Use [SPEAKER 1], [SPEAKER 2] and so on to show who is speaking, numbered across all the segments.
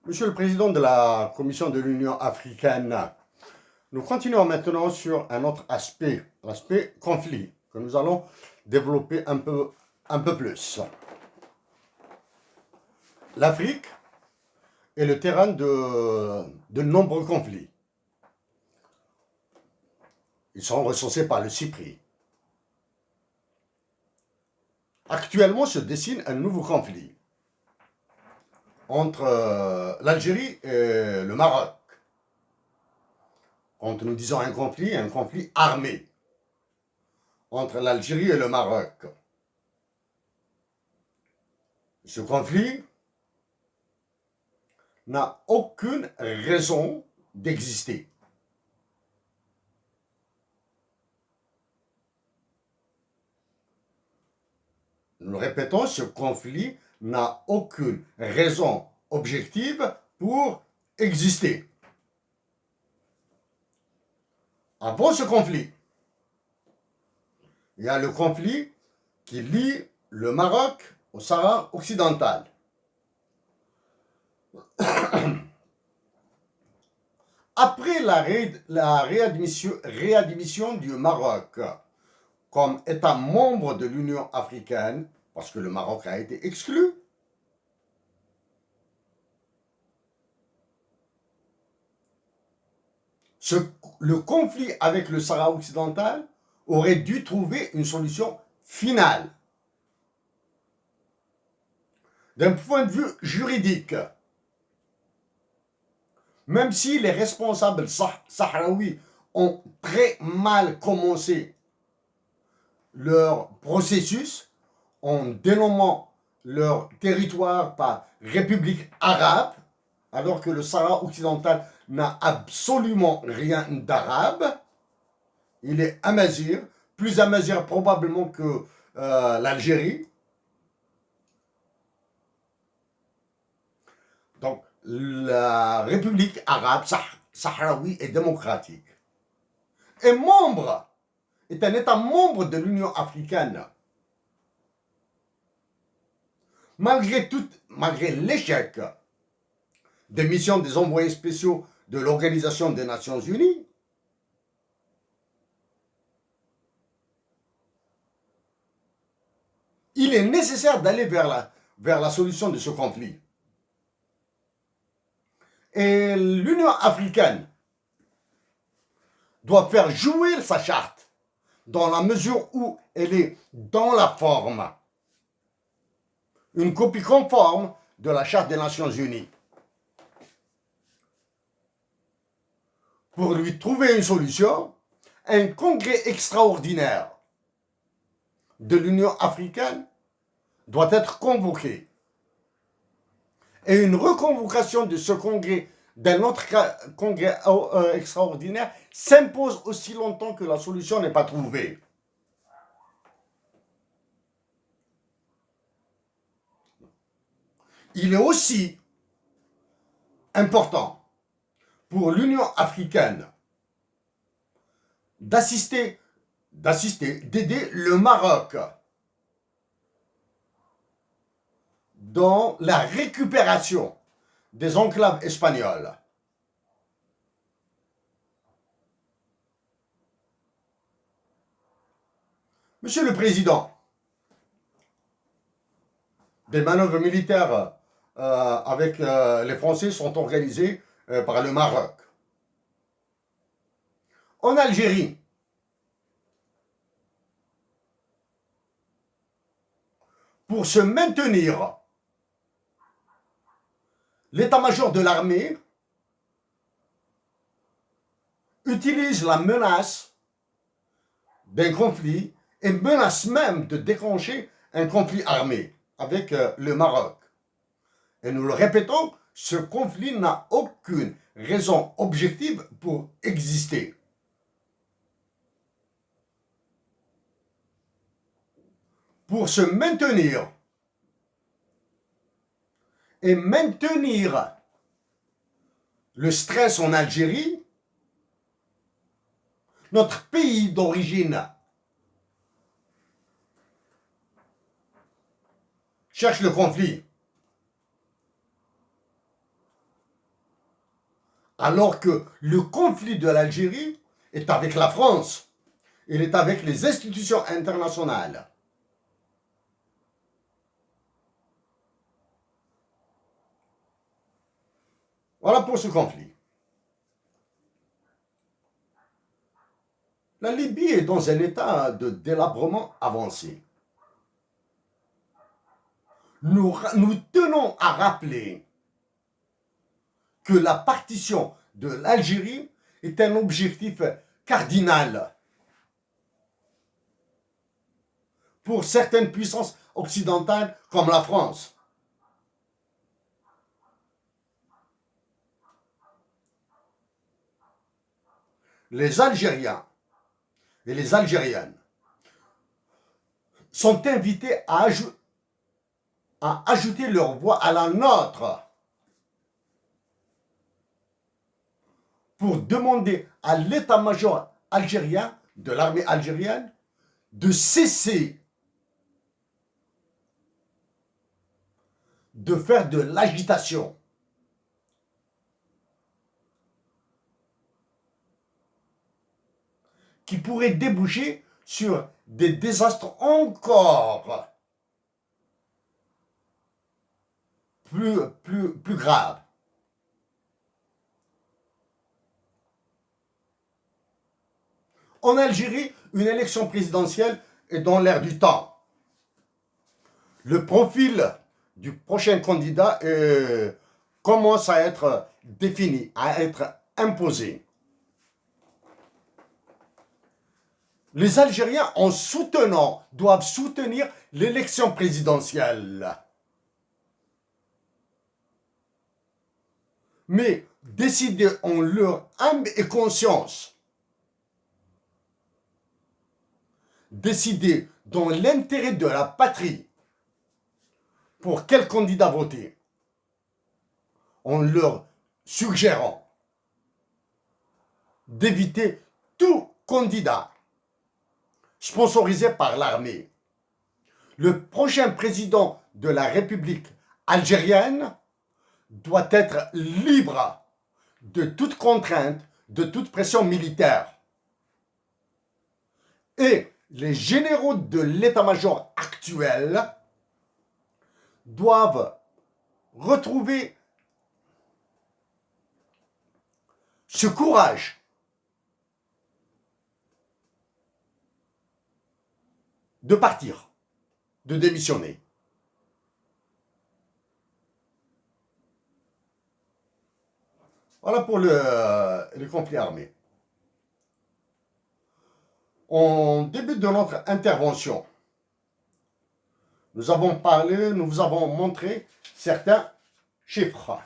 [SPEAKER 1] Monsieur le Président de la Commission de l'Union africaine, nous continuons maintenant sur un autre aspect, l'aspect conflit, que nous allons développer un peu plus. L'Afrique est le terrain de nombreux conflits. Ils sont recensés par le CIPRI. Actuellement se dessine un nouveau conflit entre l'Algérie et le Maroc. Quand nous disons un conflit armé entre l'Algérie et le Maroc. Ce conflit n'a aucune raison d'exister. Nous le répétons, ce conflit n'a aucune raison objective pour exister. Avant ce conflit, il y a le conflit qui lie le Maroc au Sahara occidental. Après la réadmission du Maroc comme État membre de l'Union africaine, parce que le Maroc a été exclu, le conflit avec le Sahara occidental aurait dû trouver une solution finale. D'un point de vue juridique, même si les responsables sahraouis ont très mal commencé leur processus en dénommant leur territoire par République arabe, alors que le Sahara occidental n'a absolument rien d'arabe. Il est amazigh, plus amazigh probablement que l'Algérie. Donc, la République arabe sahraoui est démocratique. Et est un État membre de l'Union africaine. Malgré l'échec des missions des envoyés spéciaux de l'Organisation des Nations Unies, il est nécessaire d'aller vers la solution de ce conflit. Et l'Union africaine doit faire jouer sa charte dans la mesure où elle est dans la forme, une copie conforme de la Charte des Nations Unies. Pour lui trouver une solution, un congrès extraordinaire de l'Union africaine doit être convoqué. Et une reconvocation de ce congrès, d'un autre congrès extraordinaire, s'impose aussi longtemps que la solution n'est pas trouvée. Il est aussi important pour l'Union africaine d'aider le Maroc dans la récupération des enclaves espagnoles. Monsieur le Président, des manœuvres militaires avec les Français sont organisées par le Maroc. En Algérie, pour se maintenir, l'état-major de l'armée utilise la menace d'un conflit et menace même de déclencher un conflit armé avec le Maroc. Et nous le répétons, ce conflit n'a aucune raison objective pour exister. Pour se maintenir et maintenir le stress en Algérie, notre pays d'origine cherche le conflit. Alors que le conflit de l'Algérie est avec la France. Il est avec les institutions internationales. Voilà pour ce conflit. La Libye est dans un état de délabrement avancé. Nous tenons à rappeler que la partition de l'Algérie est un objectif cardinal pour certaines puissances occidentales comme la France. Les Algériens et les Algériennes sont invités à ajouter leur voix à la nôtre pour demander à l'état-major algérien, de l'armée algérienne, de cesser de faire de l'agitation. Qui pourrait déboucher sur des désastres encore plus graves. En Algérie, une élection présidentielle est dans l'air du temps. Le profil du prochain candidat commence à être défini, à être imposé. Les Algériens, en soutenant, doivent soutenir l'élection présidentielle. Mais décider en leur âme et conscience, décider dans l'intérêt de la patrie pour quel candidat voter, en leur suggérant d'éviter tout candidat sponsorisé par l'armée. Le prochain président de la République algérienne doit être libre de toute contrainte, de toute pression militaire. Et les généraux de l'état-major actuel doivent retrouver ce courage de partir, de démissionner. Voilà pour le conflit armé. En début de notre intervention, nous vous avons montré certains chiffres.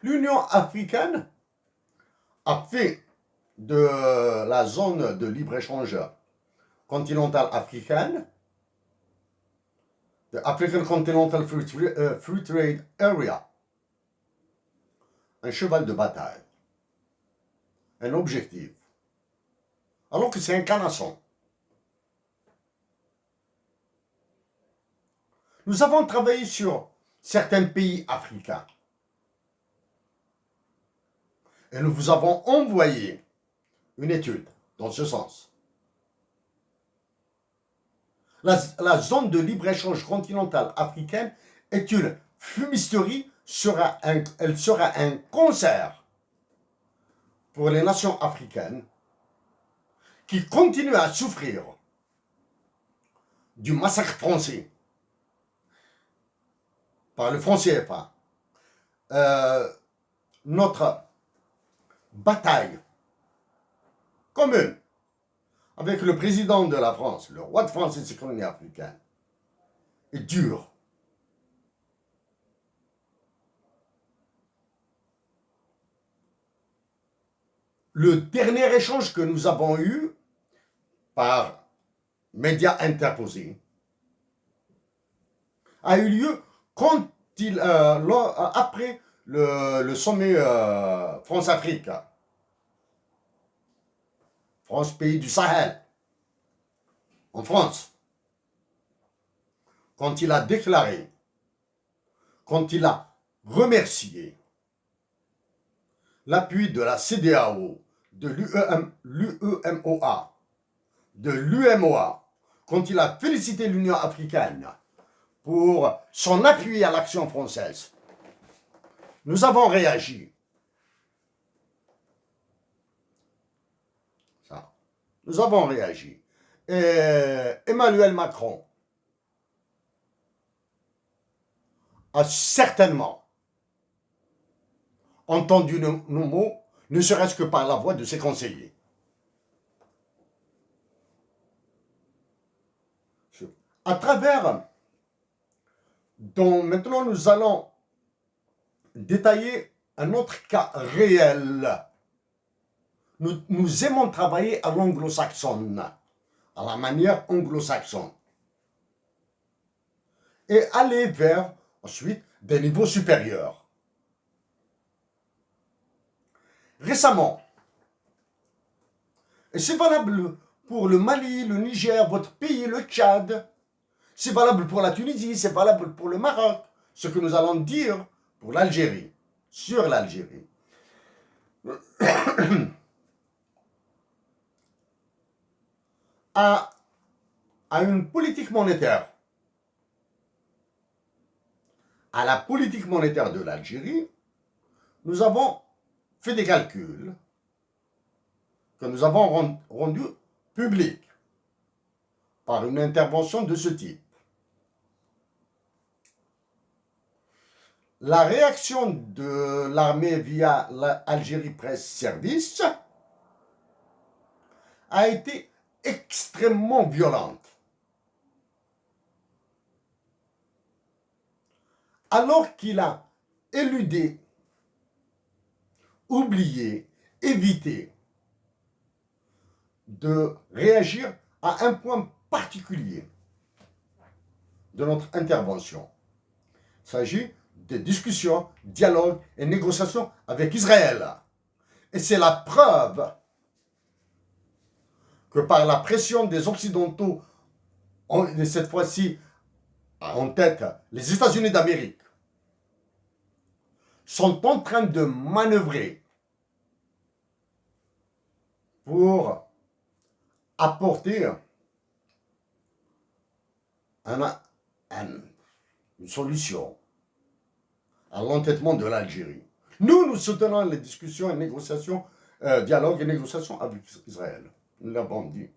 [SPEAKER 1] L'Union africaine a fait de la zone de libre-échange continentale africaine, the African Continental Free Trade Area, un cheval de bataille, un objectif, alors que c'est un canasson. Nous avons travaillé sur certains pays africains et nous vous avons envoyé une étude dans ce sens. La zone de libre-échange continentale africaine est une fumisterie, elle sera un concert pour les nations africaines qui continuent à souffrir du massacre français par le franc CFA. Notre bataille commune avec le président de la France, le roi de France et ses colonies africaines, est dure. Le dernier échange que nous avons eu par médias interposés a eu lieu quand après le sommet France-Afrique, France, pays du Sahel, en France, quand il a déclaré, quand il a remercié l'appui de la CEDEAO, de l'UEMOA, de l'UMOA, quand il a félicité l'Union africaine pour son appui à l'action française, nous avons réagi. Ça. Nous avons réagi. Et Emmanuel Macron a certainement entendu nos mots, ne serait-ce que par la voix de ses conseillers. À travers, dont maintenant nous allons détailler un autre cas réel. Nous aimons travailler à l'anglo-saxonne, à la manière anglo-saxonne, et aller vers, ensuite, des niveaux supérieurs. Récemment, et c'est valable pour le Mali, le Niger, votre pays, le Tchad, c'est valable pour la Tunisie, c'est valable pour le Maroc, ce que nous allons dire pour l'Algérie, sur l'Algérie. à une politique monétaire, à la politique monétaire de l'Algérie, nous avons fait des calculs que nous avons rendus publics par une intervention de ce type. La réaction de l'armée via l'Algérie Presse Service a été extrêmement violente. Alors qu'il a éludé, oublié, évité de réagir à un point particulier de notre intervention. Il s'agit de discussions, dialogues et négociations avec Israël. Et c'est la preuve que par la pression des Occidentaux, cette fois-ci en tête les États-Unis d'Amérique, sont en train de manœuvrer pour apporter une solution à l'entêtement de l'Algérie. Nous soutenons les discussions et négociations, dialogues et négociations avec Israël. Nous l'avons dit.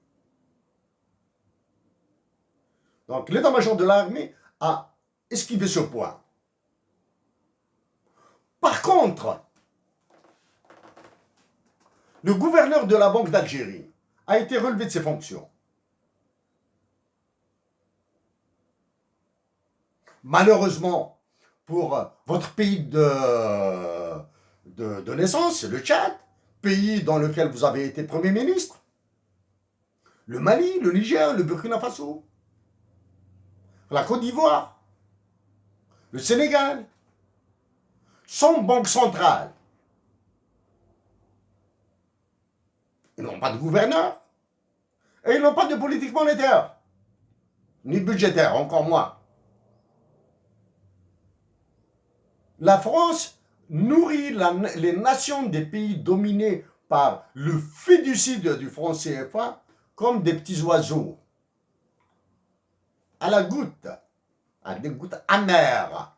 [SPEAKER 1] Donc, l'état-major de l'armée a esquivé ce point. Par contre, le gouverneur de la Banque d'Algérie a été relevé de ses fonctions. Malheureusement, pour votre pays de naissance, le Tchad, pays dans lequel vous avez été Premier ministre, le Mali, le Niger, le Burkina Faso, la Côte d'Ivoire, le Sénégal, sans banque centrale. Ils n'ont pas de gouverneur et ils n'ont pas de politique monétaire, ni budgétaire, encore moins. La France nourrit les nations des pays dominés par le fiducide du franc CFA comme des petits oiseaux, à la goutte, à des gouttes amères.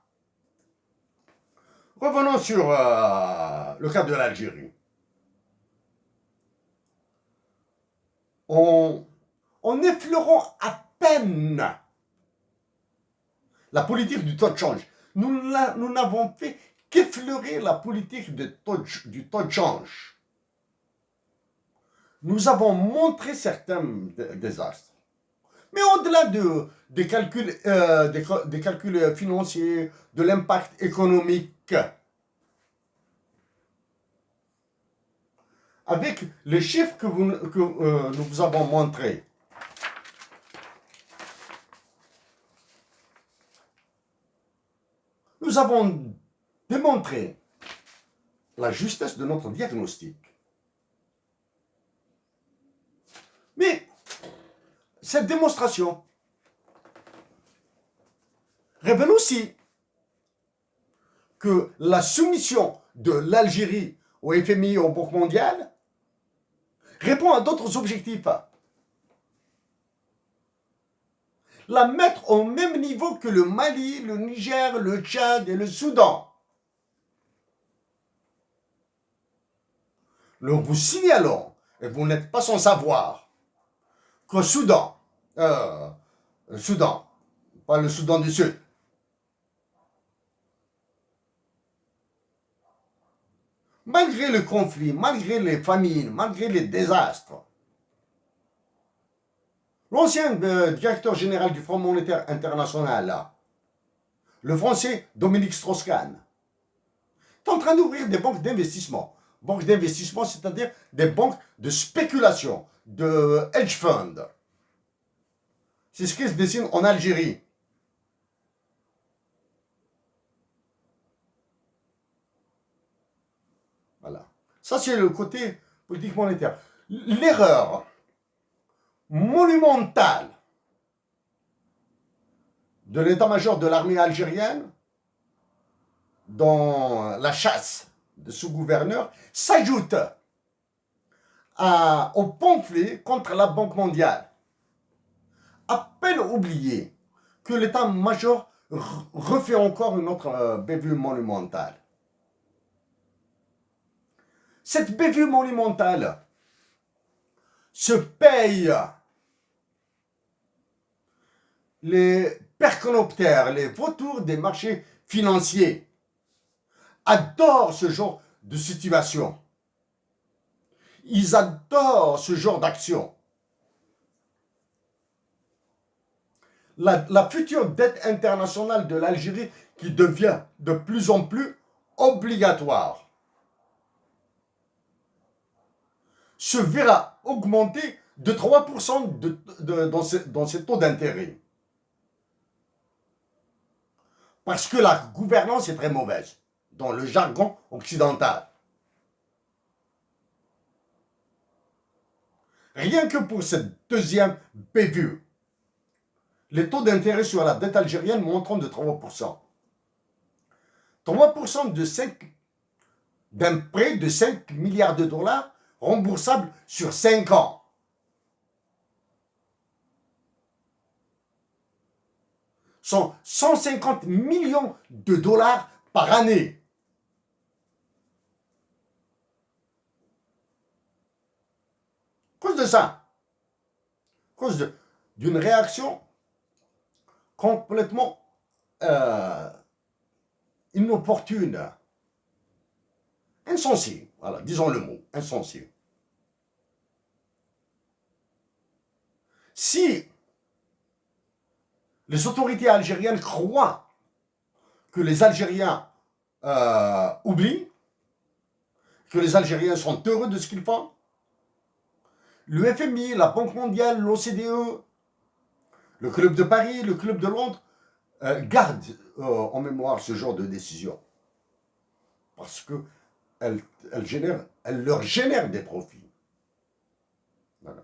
[SPEAKER 1] Revenons sur le cas de l'Algérie. En effleurant à peine la politique du taux de change, nous n'avons fait qu'effleurer la politique du taux de change. Nous avons montré certains désastres. Mais au-delà des calculs financiers, de l'impact économique, avec les chiffres que nous vous avons montrés, nous avons démontré la justesse de notre diagnostic. Mais cette démonstration révèle aussi que la soumission de l'Algérie au FMI et au Banque mondiale répond à d'autres objectifs. La mettre au même niveau que le Mali, le Niger, le Tchad et le Soudan. Nous vous signalons, et vous n'êtes pas sans savoir, qu'au Soudan, le Soudan, pas le Soudan du Sud, malgré le conflit, malgré les famines, malgré les désastres, l'ancien directeur général du Fonds monétaire international, le français Dominique Strauss-Kahn, est en train d'ouvrir des banques d'investissement. Banques d'investissement, c'est-à-dire des banques de spéculation, de hedge fund. C'est ce qui se dessine en Algérie. Voilà. Ça, c'est le côté politique monétaire. L'erreur monumentale de l'état-major de l'armée algérienne dans la chasse de ce gouverneur s'ajoute au pamphlet contre la Banque mondiale. À peine oublié que l'état-major refait encore une autre bévue monumentale. Cette bévue monumentale se paye les perconoptères, les vautours des marchés financiers adorent ce genre de situation. Ils adorent ce genre d'action. La future dette internationale de l'Algérie qui devient de plus en plus obligatoire se verra augmenter de 3% dans ses taux d'intérêt. Parce que la gouvernance est très mauvaise, dans le jargon occidental. Rien que pour cette deuxième bévue, les taux d'intérêt sur la dette algérienne monteront de 3%. 3% d'un prêt de 5 milliards de dollars remboursable sur 5 ans. Sont 150 millions de dollars par année. À cause de ça, à cause d'une réaction complètement inopportune, insensée, voilà, disons le mot, insensée. Si les autorités algériennes croient que les Algériens oublient, que les Algériens sont heureux de ce qu'ils font, le FMI, la Banque mondiale, l'OCDE, le Club de Paris, le Club de Londres gardent en mémoire ce genre de décision. Parce qu'elles leur génèrent des profits. Voilà.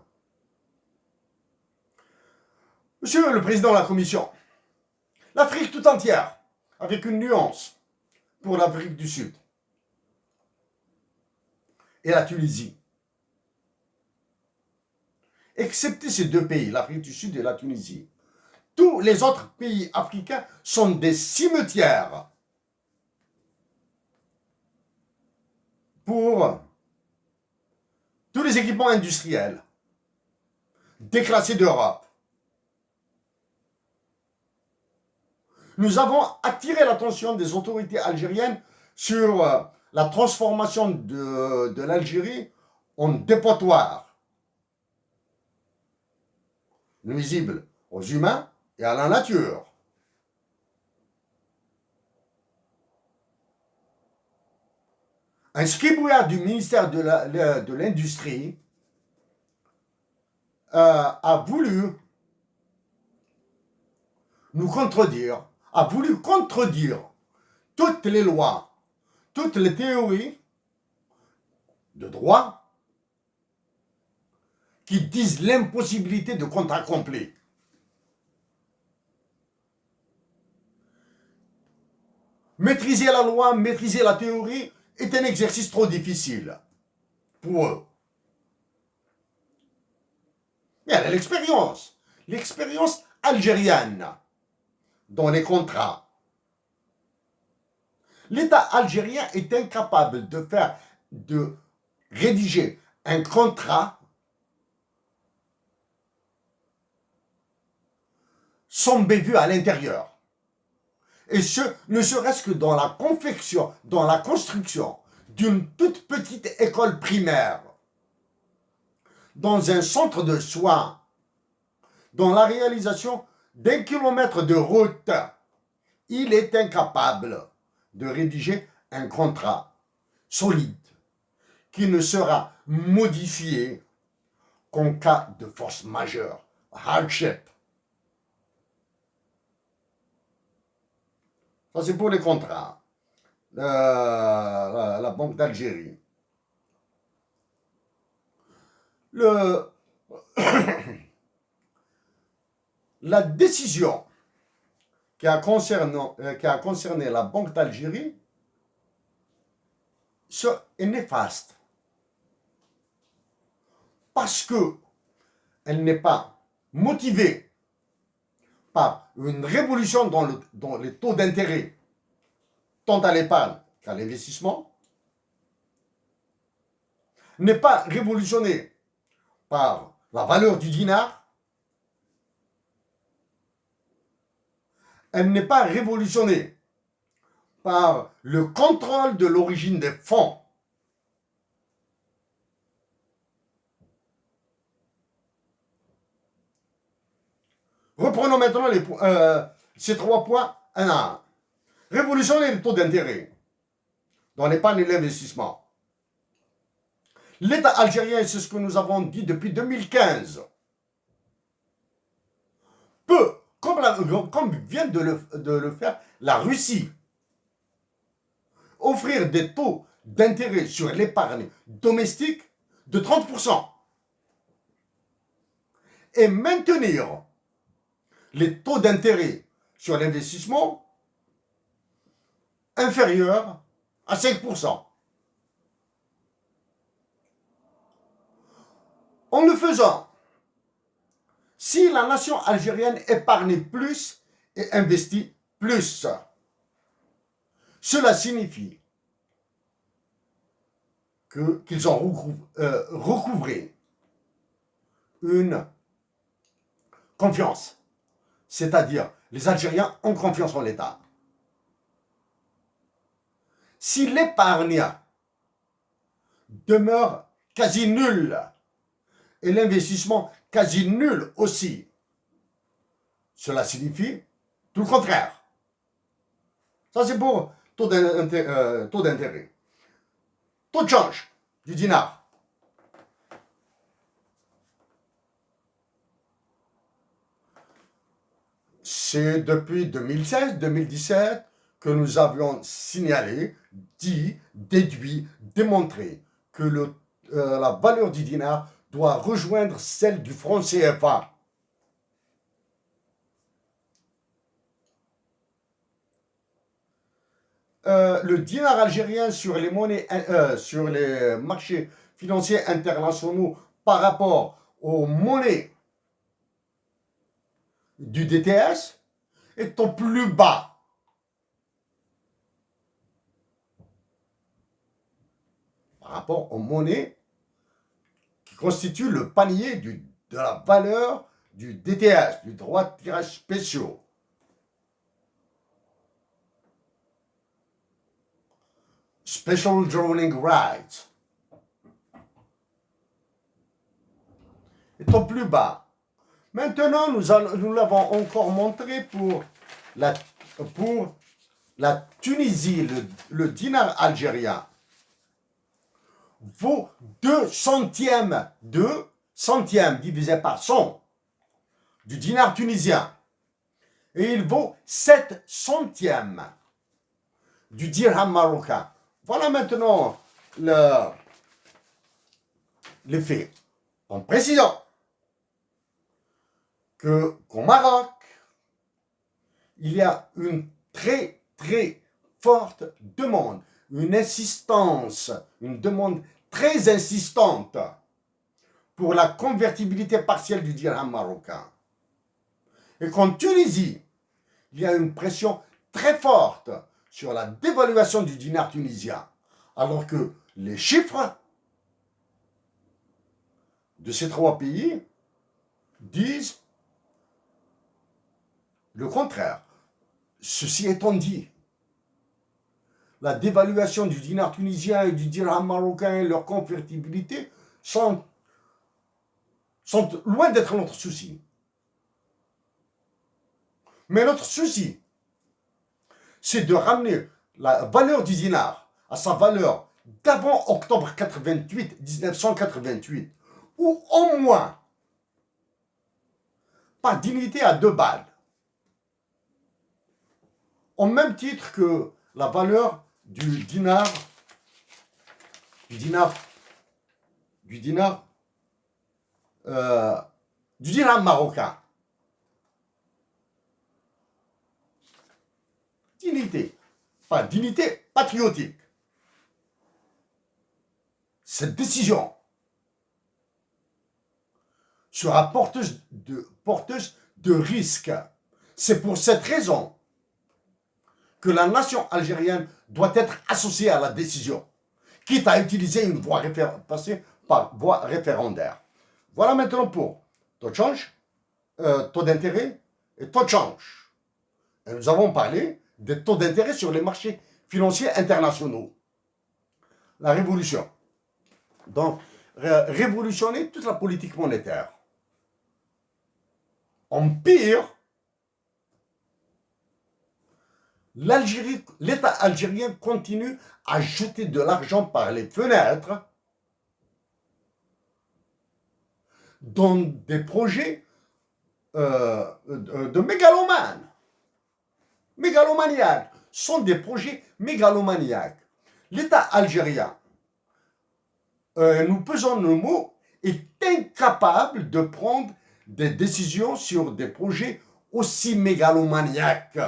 [SPEAKER 1] Monsieur le Président de la Commission, l'Afrique tout entière, avec une nuance pour l'Afrique du Sud et la Tunisie, excepté ces deux pays, l'Afrique du Sud et la Tunisie, tous les autres pays africains sont des cimetières pour tous les équipements industriels déclassés d'Europe. Nous avons attiré l'attention des autorités algériennes sur la transformation de l'Algérie en dépotoir, nuisible aux humains et à la nature. Un scribouillard du ministère de l'Industrie a voulu nous contredire, a voulu contredire toutes les lois, toutes les théories de droit qui disent l'impossibilité de contrat complet. Maîtriser la loi, maîtriser la théorie est un exercice trop difficile pour eux. Il y a l'expérience algérienne dans les contrats. L'État algérien est incapable de rédiger un contrat sans bévue à l'intérieur. Et ce, ne serait-ce que dans la confection, dans la construction d'une toute petite école primaire, dans un centre de soins, dans la réalisation d'1 kilomètre de route, il est incapable de rédiger un contrat solide qui ne sera modifié qu'en cas de force majeure, hardship. Ça, c'est pour les contrats. La Banque d'Algérie. La décision qui a concerné la Banque d'Algérie est néfaste. Parce qu'elle n'est pas motivée par une révolution dans les taux d'intérêt, tant à l'épargne qu'à l'investissement, n'est pas révolutionnée par la valeur du dinar, elle n'est pas révolutionnée par le contrôle de l'origine des fonds. Reprenons maintenant ces 3 points un à un. Révolutionner les taux d'intérêt dans l'épargne et l'investissement. L'État algérien, c'est ce que nous avons dit depuis 2015, peut, comme vient de le faire la Russie, offrir des taux d'intérêt sur l'épargne domestique de 30% et maintenir les taux d'intérêt sur l'investissement inférieurs à 5%. En le faisant, si la nation algérienne épargne plus et investit plus, cela signifie qu'ils ont recouvré une confiance. C'est-à-dire, les Algériens ont confiance en l'État. Si l'épargne demeure quasi nulle et l'investissement quasi nul aussi, cela signifie tout le contraire. Ça, c'est pour taux d'intérêt. Taux de change du dinar. C'est depuis 2016-2017 que nous avions signalé, dit, déduit, démontré que la valeur du dinar doit rejoindre celle du franc CFA. Le dinar algérien sur les marchés financiers internationaux par rapport aux monnaies du DTS est au plus bas. Par rapport aux monnaies qui constituent le panier de la valeur du DTS, du droit de tirage spéciaux. Special Drawing Rights. Est au plus bas. Maintenant, nous l'avons encore montré pour la Tunisie, le dinar algérien vaut 2 centièmes divisé par 100 du dinar tunisien. Et il vaut 7 centièmes du dirham marocain. Voilà maintenant les faits. En précisant qu'au Maroc, il y a une très très forte demande, une insistance, une demande très insistante pour la convertibilité partielle du dirham marocain. Et qu'en Tunisie, il y a une pression très forte sur la dévaluation du dinar tunisien, alors que les chiffres de ces trois pays disent le contraire. Ceci étant dit, la dévaluation du dinar tunisien et du dirham marocain et leur convertibilité sont loin d'être notre souci. Mais notre souci, c'est de ramener la valeur du dinar à sa valeur d'avant octobre 1988, ou au moins, par dignité à 2 balles. Au même titre que la valeur du dirham marocain. Dignité, pas dignité patriotique. Cette décision sera porteuse de risques. C'est pour cette raison que la nation algérienne doit être associée à la décision, quitte à utiliser une voie passer par voie référendaire. Voilà maintenant pour taux de change, taux d'intérêt et taux de change. Et nous avons parlé des taux d'intérêt sur les marchés financiers internationaux. La révolution. Donc, révolutionner toute la politique monétaire. En pire, l'État algérien continue à jeter de l'argent par les fenêtres dans des projets de mégalomanes. Mégalomaniaques. Sont des projets mégalomaniaques. L'État algérien, nous pesons nos mots, est incapable de prendre des décisions sur des projets aussi mégalomaniaques.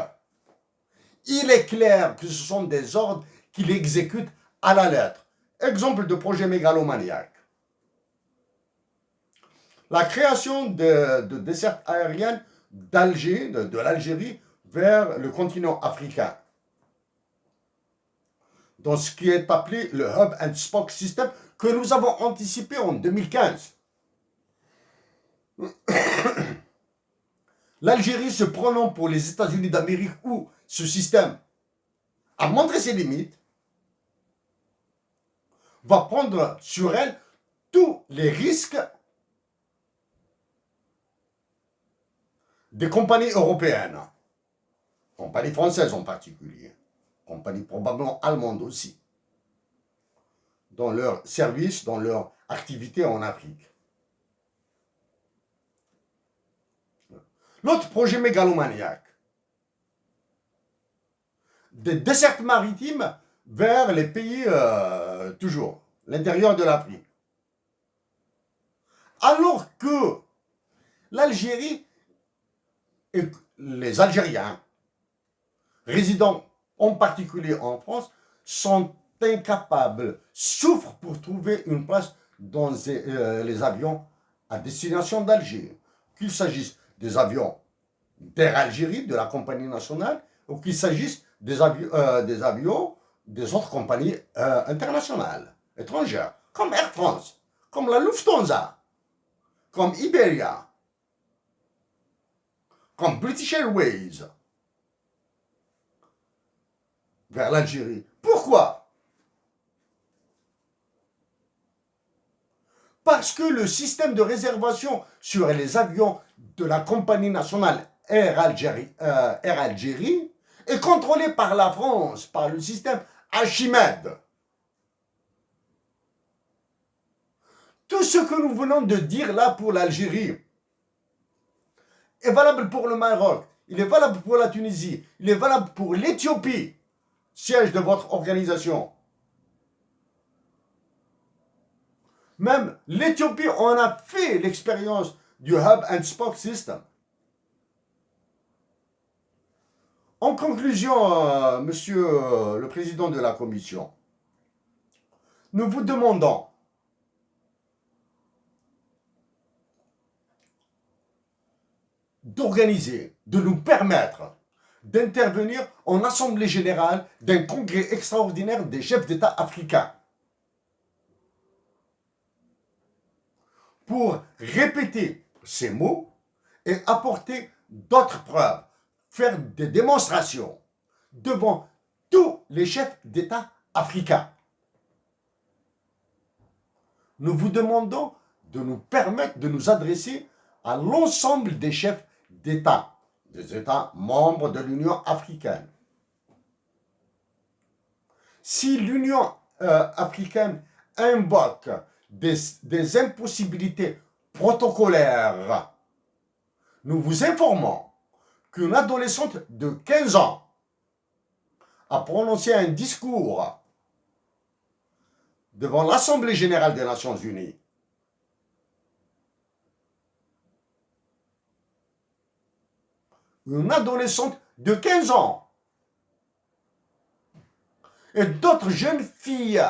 [SPEAKER 1] Il est clair que ce sont des ordres qu'il exécute à la lettre. Exemple de projet mégalomaniaque. La création de dessertes aériennes d'Alger, de l'Algérie, vers le continent africain. Dans ce qui est appelé le Hub and Spoke System, que nous avons anticipé en 2015. L'Algérie se prenant pour les États-Unis d'Amérique où ce système a montré ses limites, va prendre sur elle tous les risques des compagnies européennes, compagnies françaises en particulier, compagnies probablement allemandes aussi, dans leurs services, dans leur activité en Afrique. L'autre projet mégalomaniaque, des dessertes maritimes vers les pays, toujours, l'intérieur de l'Afrique. Alors que l'Algérie et les Algériens, résidant en particulier en France, sont incapables, souffrent pour trouver une place dans les avions à destination d'Alger. Qu'il s'agisse des avions d'Air Algérie, de la compagnie nationale, ou qu'il s'agisse des avions des autres compagnies internationales, étrangères, comme Air France, comme la Lufthansa, comme Iberia, comme British Airways, vers l'Algérie. Pourquoi? Parce que le système de réservation sur les avions de la compagnie nationale Air Algérie est contrôlé par la France, par le système Archimède. Tout ce que nous venons de dire là pour l'Algérie est valable pour le Maroc, il est valable pour la Tunisie, il est valable pour l'Éthiopie. siège de votre organisation. Même l'Éthiopie, on a fait l'expérience du Hub and Spoke System. En conclusion, monsieur le président de la commission, nous vous demandons d'organiser, de nous permettre d'intervenir en assemblée générale d'un congrès extraordinaire des chefs d'État africains pour répéter ces mots et apporter d'autres preuves, faire des démonstrations devant tous les chefs d'État africains. Nous vous demandons de nous permettre de nous adresser à l'ensemble des chefs d'État, des États membres de l'Union africaine. Si l'Union africaine invoque des impossibilités protocolaires, nous vous informons qu'une adolescente de 15 ans a prononcé un discours devant l'Assemblée générale des Nations unies. Une adolescente de 15 ans et d'autres jeunes filles,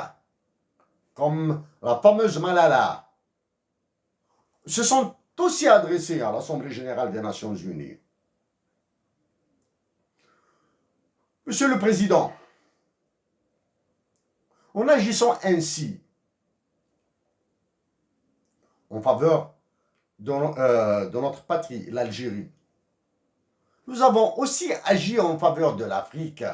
[SPEAKER 1] comme la fameuse Malala, se sont aussi adressées à l'Assemblée générale des Nations unies. Monsieur le Président, en agissant ainsi en faveur de notre patrie, l'Algérie, nous avons aussi agi en faveur de l'Afrique.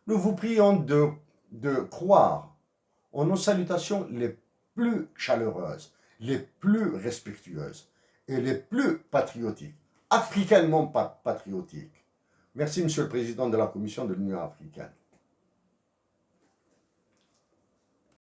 [SPEAKER 1] Nous vous prions de croire en nos salutations les plus chaleureuses, les plus respectueuses et les plus patriotiques, africainement patriotiques. Merci, Monsieur le Président de la Commission de l'Union africaine.